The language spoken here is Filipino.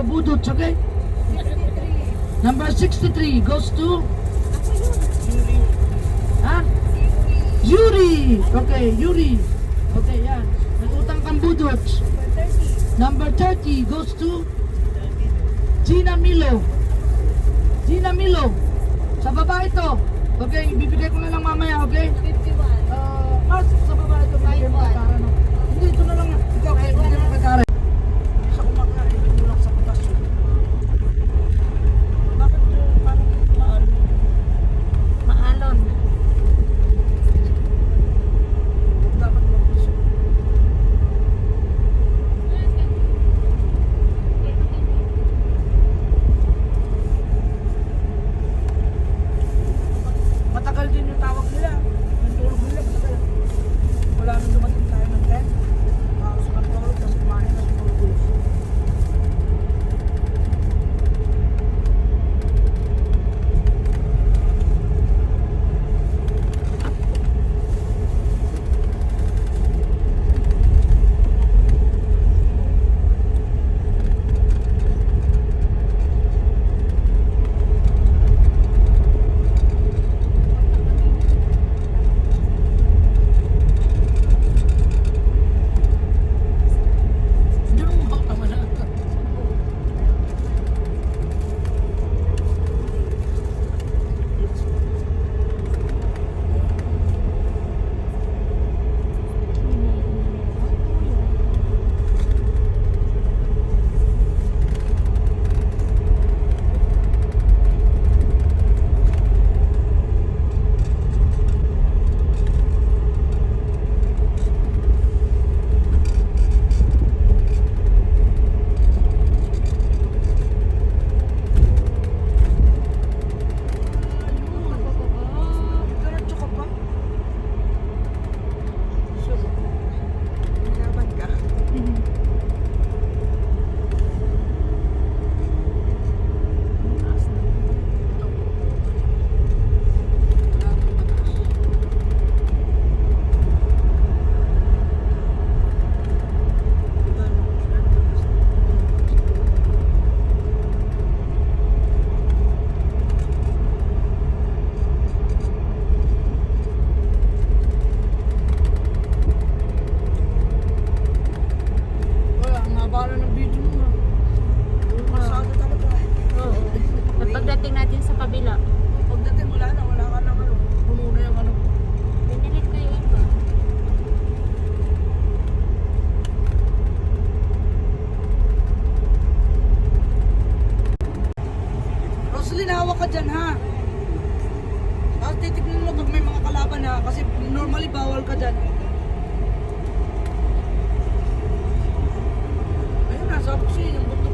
Budut, okay? Number 63 goes to... Ha? Yuri! Okay, Yuri. Okay, yan. Nag-utang kang Budut. Number 30 goes to... Gina Milo. Gina Milo. Sa baba ito. Okay, ibibigay ko na lang mamaya, okay? 51. Mars, sa baba ito. Bigyan mo kay Kara, no? Hindi, ito na lang. Ikaw, bigyan mo kay Kara. Sa kumakain, ibigay mo lang sa putas yun. Bakit parang maalo? Maalon. Dapat mag-puso. Matagal din yung tawag nila. Yung tulog nila, matagal. Wala nang dumating tayo ng 10. Tapos matulog, tapos kumain, tapos tulog. Hindi mo tama na. Diretso ka pa? Sure. Laban ka. Wala, ang haba na ng video mo. Masado talaga. Oo. At pagdating natin sa kabila, Pagdating wala ka na ano. Puno na yung ano. pinilit ko yung iba. Roslyn, hawak ka dyan ha. Tapos titignan mo pag may mga kalaban ha. Kasi normally bawal ka dyan. Ayun na, sabi ko sa'yo, yung buto